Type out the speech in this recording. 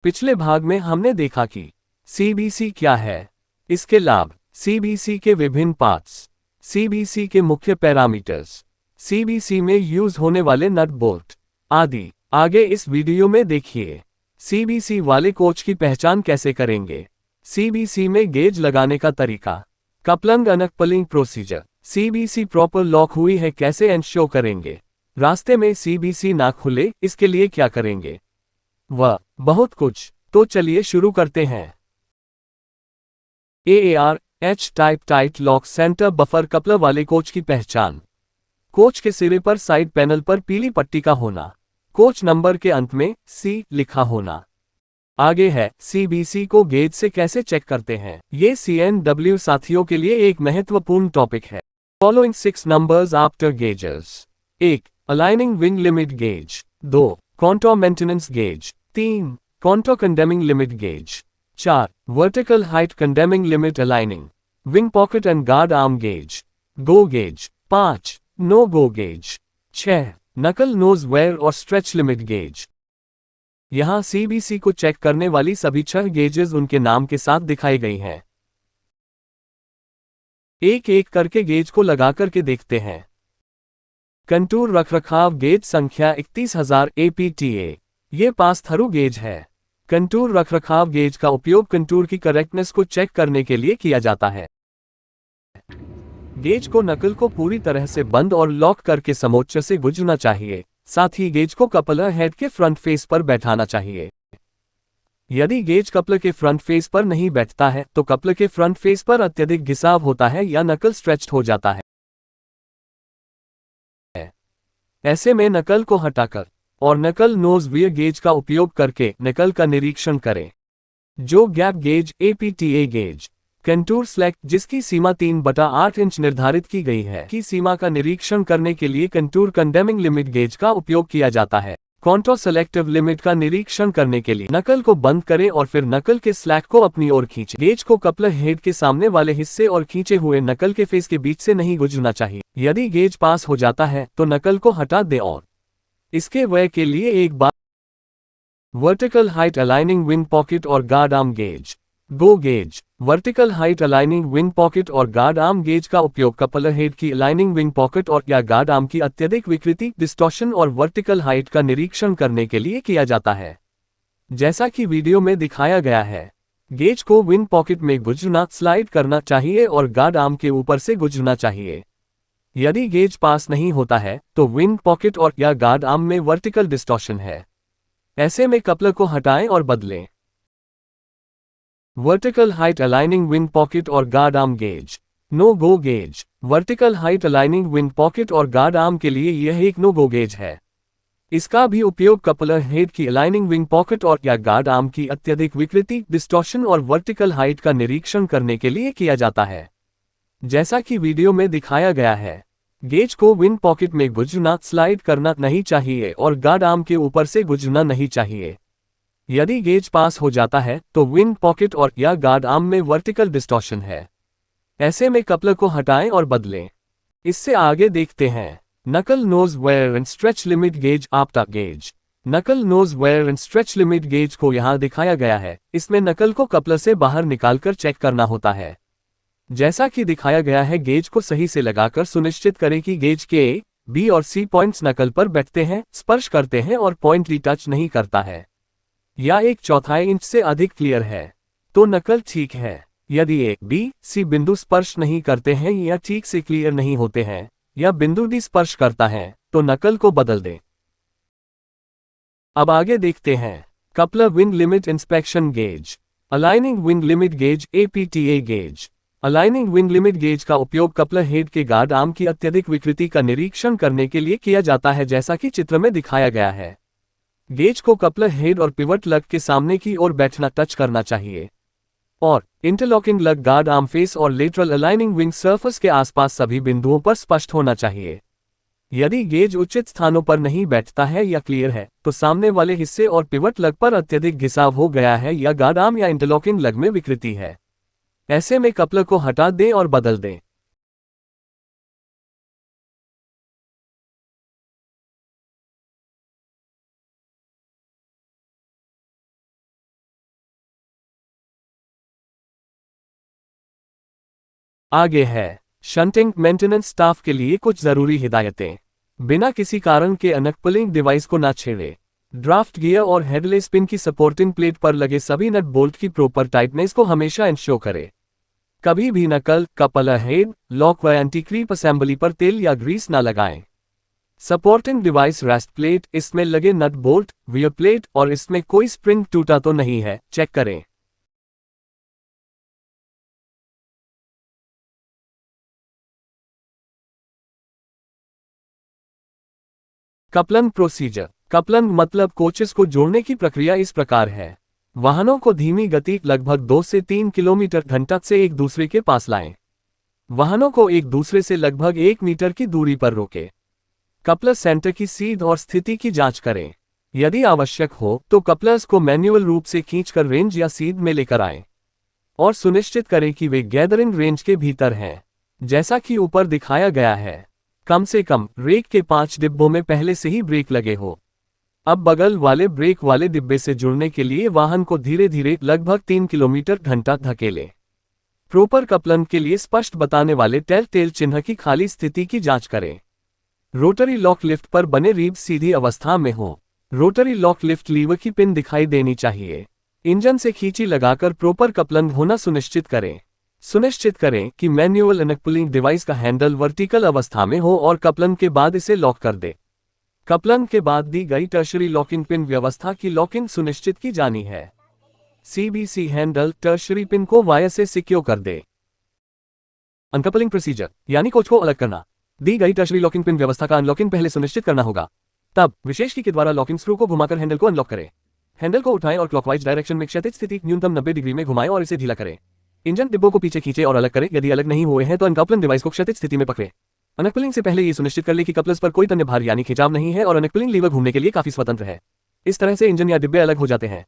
पिछले भाग में हमने देखा कि सीबीसी क्या है, इसके लाभ, सीबीसी के विभिन्न पार्ट्स, सीबीसी के मुख्य पैरामीटर्स, सीबीसी में यूज होने वाले नट बोल्ट आदि। आगे इस वीडियो में देखिए। सीबीसी वाले कोच की पहचान कैसे करेंगे, सीबीसी में गेज लगाने का तरीका, coupling uncoupling procedure, CBC proper lock हुई है कैसे एंश्योर करेंगे, रास्ते में सीबीसी ना खुले इसके लिए क्या करेंगे, वह बहुत कुछ। तो चलिए शुरू करते हैं। AAR H type tight lock centre buffer coupler वाले कोच की पहचान। कोच के सिरे पर साइड पैनल पर पीली पट्टी का होना, कोच नंबर के अंत में सी लिखा होना। आगे है सीबीसी को गेज से कैसे चेक करते हैं। ये सीएनडब्ल्यू साथियों के लिए एक महत्वपूर्ण टॉपिक है। Following 6 numbers after gauges. 1. Aligning wing limit gauge. 2. Contour maintenance gauge. 3. Contour condemning limit gauge. 4. Vertical height condemning limit aligning wing pocket and guard arm gauge. Go gauge. 5. No go gauge. 6. Knuckle nose wear और stretch limit gauge. यहां CBC को check करने वाली सभी 6 gauges उनके नाम के साथ दिखाई गई हैं। एक एक करके गेज को लगा करके देखते हैं। कंटूर रखरखाव गेज संख्या 31000 APTA। ये पास थ्रू गेज है। कंटूर रखरखाव गेज का उपयोग कंटूर की करेक्टनेस को चेक करने के लिए किया जाता है। गेज को नकल को पूरी तरह से बंद और लॉक करके समोच्च से गुजरना चाहिए। साथ ही गेज को कपलर हेड के फ्रंट फेस पर बैठाना चाहिए। यदि गेज कपलर के फ्रंट फेस पर नहीं बैठता है तो कपलर के फ्रंट फेस पर अत्यधिक घिसाव होता है या नकल स्ट्रेच्ड हो जाता है। ऐसे में नकल को हटाकर और नकल नोज वियर गेज का उपयोग करके नकल का निरीक्षण करें। जो gap gauge APTA gauge contour slack जिसकी सीमा 3/8 इंच निर्धारित की गई है की सीमा का निरीक्षण करने के लिए कंटूर कंडेमिंग लिमिट गेज का उपयोग किया जाता है। कॉन्टोर सेलेक्टिव लिमिट का निरीक्षण करने के लिए नकल को बंद करें और फिर नकल के स्लैक को अपनी ओर खींचें। गेज को कपलर हेड के सामने वाले हिस्से और खींचे हुए नकल के फेस के बीच से नहीं गुजरना चाहिए। यदि गेज पास हो जाता है तो नकल को हटा दें और इसके व्यय के लिए एक बार vertical height aligning wing pocket और guard arm gauge. Go gauge. Vertical height aligning wing pocket और गार्ड आर्म गेज का उपयोग कपलर हेड की अलाइनिंग विंग पॉकेट और या गार्ड आर्म की अत्यधिक विकृति डिस्टॉर्शन और वर्टिकल हाइट का निरीक्षण करने के लिए किया जाता है। जैसा कि वीडियो में दिखाया गया है, गेज को विंग पॉकेट में गुजरना स्लाइड करना चाहिए और गार्ड आर्म के ऊपर से गुजरना चाहिए। यदि गेज पास नहीं होता है तो विंग पॉकेट और या गार्ड आर्म में वर्टिकल डिस्टॉर्शन है। ऐसे में कपलर को हटाएं और बदलें। Vertical height aligning wing pocket और guard arm gauge. No go gauge. Vertical height aligning wing pocket और गार्ड आर्म के लिए यह एक नो गो गेज है। इसका भी उपयोग कपलर हेड की अलाइनिंग विंग पॉकेट और या गार्ड आर्म की अत्यधिक विकृति डिस्टॉर्शन और वर्टिकल हाइट का निरीक्षण करने के लिए किया जाता है। जैसा कि वीडियो में दिखाया गया है, गेज को विंग पॉकेट में गुजरना स्लाइड करना नहीं चाहिए और गार्ड आर्म के ऊपर से गुजरना नहीं चाहिए। यदि गेज पास हो जाता है तो विंग पॉकेट और या गार्ड आर्म में वर्टिकल डिस्टॉर्शन है। ऐसे में कपलर को हटाएं और बदलें। इससे आगे देखते हैं। Knuckle nose wear and stretch limit gauge आपटा gauge. Knuckle nose wear and stretch limit gauge को यहां दिखाया गया है। इसमें नकल को कपलर से बाहर निकालकर चेक करना होता है। जैसा कि दिखाया गया है, गेज को सही से लगाकर सुनिश्चित करें कि गेज के A, B और C पॉइंट्स नकल पर बैठते हैं, स्पर्श करते हैं और पॉइंट टच नहीं करता है या 1/4 इंच से अधिक क्लियर है तो नकल ठीक है। यदि A, B, C बिंदु स्पर्श नहीं करते हैं या ठीक से क्लियर नहीं होते हैं या बिंदु D स्पर्श करता है तो नकल को बदल दें। अब आगे देखते हैं। Coupler wing limit inspection gauge. Aligning wing limit gauge APTA gauge. Aligning wing limit gauge का उपयोग कपलर हेड के गार्ड आर्म की अत्यधिक विकृति का निरीक्षण करने के लिए किया जाता है, जैसा कि चित्र में दिखाया गया है। गेज को कपलर हेड और पिवट लग के सामने की ओर बैठना टच करना चाहिए और इंटरलॉकिंग लग गार्ड आर्म फेस और लेटरल अलाइनिंग विंग सरफेस के आसपास सभी बिंदुओं पर स्पष्ट होना चाहिए। यदि गेज उचित स्थानों पर नहीं बैठता है या क्लियर है तो सामने वाले हिस्से और पिवट लग पर अत्यधिक घिसाव हो गया है या गार्ड आर्म या इंटरलॉकिंग लग में विकृति है। ऐसे में कपलर को हटा दें और बदल दें। आगे है शंटिंग मेंटेनेंस स्टाफ के लिए कुछ जरूरी हिदायतें। बिना किसी कारण के अनकपलिंग डिवाइस को ना छेड़े। ड्राफ्ट गियर और हेडलेस पिन की सपोर्टिंग प्लेट पर लगे सभी नट बोल्ट की प्रॉपर टाइटनेस को हमेशा इंश्योर करें। कभी भी नकल, कपलर हेड, लॉक व एंटी क्रीप असेंबली पर तेल या ग्रीस ना लगाएं। सपोर्टिंग डिवाइस रेस्ट प्लेट, इसमें लगे नट बोल्ट, वियर प्लेट और इसमें कोई स्प्रिंग टूटा तो नहीं है, चेक करें। कपलन प्रोसीजर। कपलन मतलब कोचेस को जोड़ने की प्रक्रिया इस प्रकार है। वाहनों को धीमी गति लगभग 2 से 3 किलोमीटर घंटा से एक दूसरे के पास लाएं। वाहनों को एक दूसरे से लगभग 1 मीटर की दूरी पर रोकें। कपलर सेंटर की सीध और स्थिति की जांच करें। यदि आवश्यक हो तो कपलर्स को मैन्युअल रूप से खींचकर रेंज या सीध में लेकर आएं और सुनिश्चित करें कि वे गैदरिंग रेंज के भीतर हैं, जैसा कि ऊपर दिखाया गया है। कम से कम ब्रेक के 5 डिब्बों में पहले से ही ब्रेक लगे हो। अब बगल वाले ब्रेक वाले डिब्बे से जुड़ने के लिए वाहन को धीरे धीरे लगभग 3 किलोमीटर घंटा धकेलें। प्रॉपर कपलन के लिए स्पष्ट बताने वाले टेल टेल चिन्ह की खाली स्थिति की जांच करें। रोटरी लॉक लिफ्ट पर बने रीब सीधी अवस्था में हो। रोटरी लॉक लिफ्ट लीवर की पिन दिखाई देनी चाहिए। इंजन से खींची लगाकर प्रॉपर कपलन होना सुनिश्चित करें। सुनिश्चित करें कि मैन्युअल अनकपलिंग डिवाइस का हैंडल वर्टिकल अवस्था में हो और कपलन के बाद इसे लॉक कर दे। कपलन के बाद दी गई टर्शरी लॉकिंग पिन व्यवस्था की लॉकिंग सुनिश्चित की जानी है। सीबीसी हैंडल टर्शरी पिन को वायर से सिक्योर कर दे। अनकपलिंग प्रोसीजर यानी कोच को अलग करना। दी गई टर्शरी लॉकिंग पिन व्यवस्था का अनलॉकिंग पहले सुनिश्चित करना होगा। तब विशेष की के द्वारा लॉकिंग स्क्रू को घुमाकर हैंडल को अनलॉक करें। हैंडल को उठाएं और क्लॉकवाइज डायरेक्शन में क्षैतिज स्थिति न्यूनतम 90 डिग्री में घुमाएं और इसे ढीला करें। इंजन डिब्बों को पीछे खींचे और अलग करें। यदि अलग नहीं हुए हैं तो अनकपलिंग डिवाइस को क्षैतिज स्थिति में पकड़ें। अनकपलिंग से पहले ये सुनिश्चित कर ले कि कपलर्स पर कोई तन्य भार यानी खिंचाव नहीं है और अनकपलिंग लीवर घूमने के लिए काफी स्वतंत्र है। इस तरह से इंजन या डिब्बे अलग हो जाते हैं।